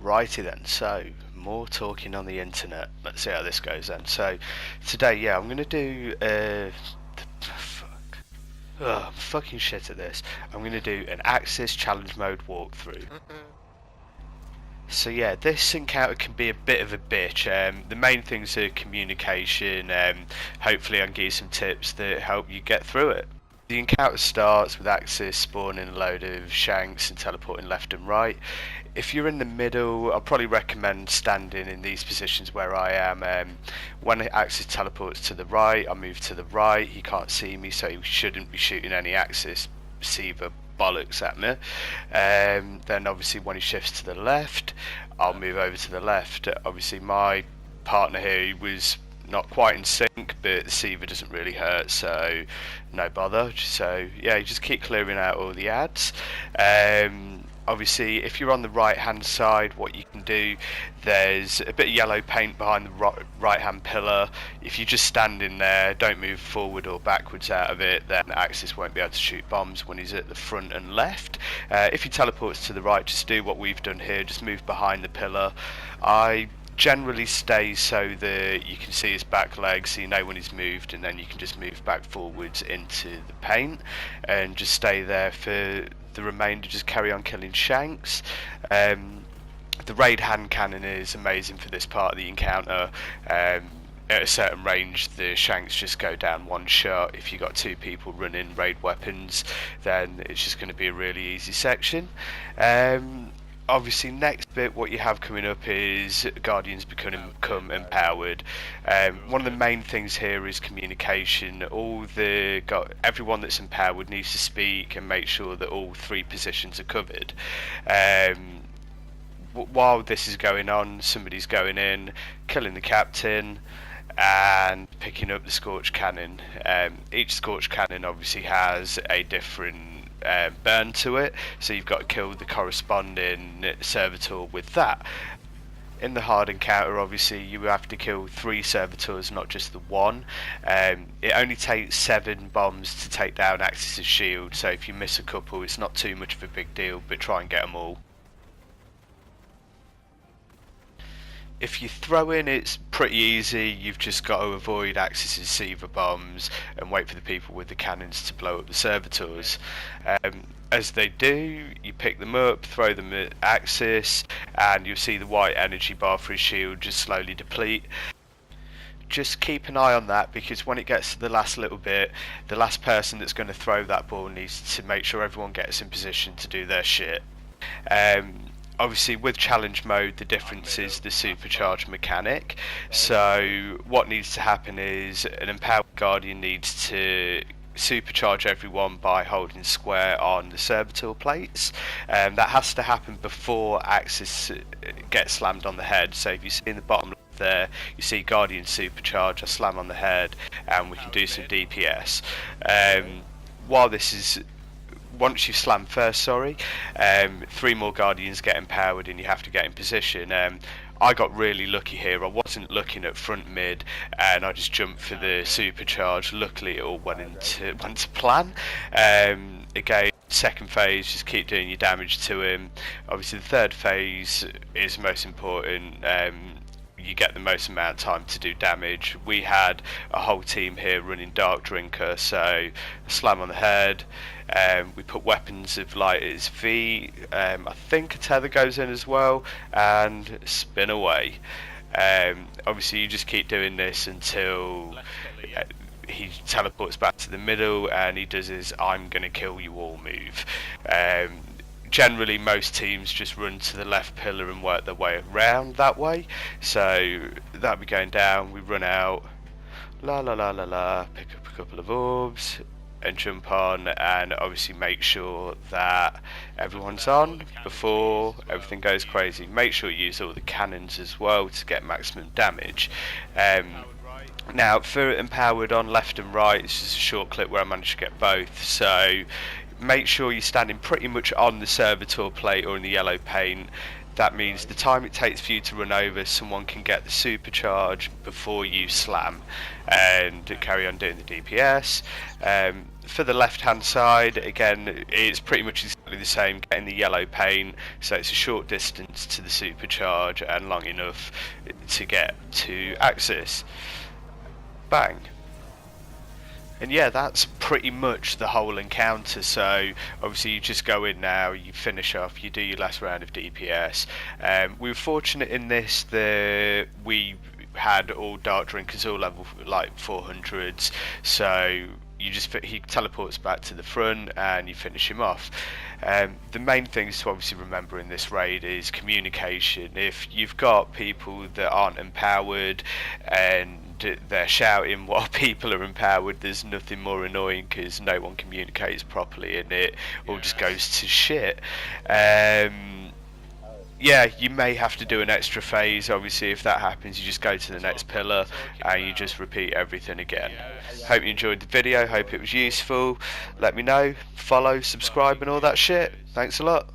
Righty then, so more talking on the internet. Let's see how this goes then. So today, yeah, I'm gonna do fuck. Ugh, I'm fucking shit at this. I'm gonna do an Aksis challenge mode walkthrough. So yeah, this encounter can be a bit of a bitch. The main things are communication. Hopefully I can give you some tips that help you get through it. The encounter starts with Aksis spawning a load of shanks and teleporting left and right. If you're in the middle, I'll probably recommend standing in these positions where I am. When Aksis teleports to the right, I move to the right. He can't see me, so he shouldn't be shooting any Aksis receiver bollocks at me. Then obviously when he shifts to the left, I'll move over to the left. Obviously my partner here, he was not quite in sync, but the Seaver doesn't really hurt, so no bother. So yeah, you just keep clearing out all the ads. Obviously if you're on the right hand side, what you can do, there's a bit of yellow paint behind the right hand pillar. If you just stand in there, don't move forward or backwards out of it, then Aksis won't be able to shoot bombs when he's at the front and left. If he teleports to the right, just do what we've done here, just move behind the pillar. I generally stay so that you can see his back leg, so you know when he's moved, and then you can just move back forwards into the paint and just stay there for the remainder. Just carry on killing shanks. The raid hand cannon is amazing for this part of the encounter. At a certain range, the shanks just go down one shot. If you've got two people running raid weapons, then it's just going to be a really easy section. Obviously next bit, what you have coming up is Guardians become empowered. One of the main things here is communication. Everyone that's empowered needs to speak and make sure that all three positions are covered. While this is going on, somebody's going in, killing the captain and picking up the Scorch Cannon. Each Scorch Cannon obviously has a different burn to it, so you've got to kill the corresponding servitor with that. In the hard encounter, obviously you have to kill 3 servitors, not just the one. It only takes 7 bombs to take down Aksis' shield, so if you miss a couple, it's not too much of a big deal, but try and get them all. If you throw in, it's pretty easy. You've just got to avoid Aksis' Seaver bombs and wait for the people with the cannons to blow up the servitors. As they do, you pick them up, throw them at Aksis, and you'll see the white energy bar for his shield just slowly deplete. Just keep an eye on that, because when it gets to the last little bit, the last person that's going to throw that ball needs to make sure everyone gets in position to do their shit. Obviously with challenge mode, the difference is the supercharge mechanic. So what needs to happen is an empowered guardian needs to supercharge everyone by holding square on the servitor plates. That has to happen before Aksis gets slammed on the head. So if you see in the bottom left there, you see guardian supercharge, I slam on the head and we can do some DPS. Once you slam first, 3 more guardians get empowered and you have to get in position. I got really lucky here. I wasn't looking at front mid and I just jumped for the supercharge. Luckily it all went to plan. Again, second phase, just keep doing your damage to him. Obviously the third phase is most important. You get the most amount of time to do damage. We had a whole team here running Dark Drinker, so slam on the head. We put weapons of light at his feet. I think a tether goes in as well, and spin away. Obviously you just keep doing this until he teleports back to the middle and he does his "I'm gonna kill you all" move. Generally most teams just run to the left pillar and work their way around that way, so that'll be going down. We run out, la la la la la, pick up a couple of orbs and jump on, and obviously make sure that everyone's on before everything goes crazy. Make sure you use all the cannons as well to get maximum damage. Now for empowered on left and right, it's just a short clip where I managed to get both, so make sure you're standing pretty much on the servitor plate or in the yellow paint. That means the time it takes for you to run over, someone can get the supercharge before you slam and carry on doing the DPS. For the left hand side, again, it's pretty much exactly the same, getting the yellow paint, so it's a short distance to the supercharge and long enough to get to Aksis. Bang. And yeah, that's pretty much the whole encounter. So obviously you just go in now, you finish off, you do your last round of DPS. We were fortunate in this that we had all dark drinkers, all level like 400s, so he teleports back to the front and you finish him off. The main things to obviously remember in this raid is communication. If you've got people that aren't empowered and they're shouting while people are empowered, there's nothing more annoying because no one communicates properly and it all just goes to shit. Yeah, you may have to do an extra phase. Obviously, if that happens, you just go to the next pillar and you just repeat everything again. Hope you enjoyed the video, hope it was useful. Let me know, follow, subscribe and all that shit. Thanks a lot.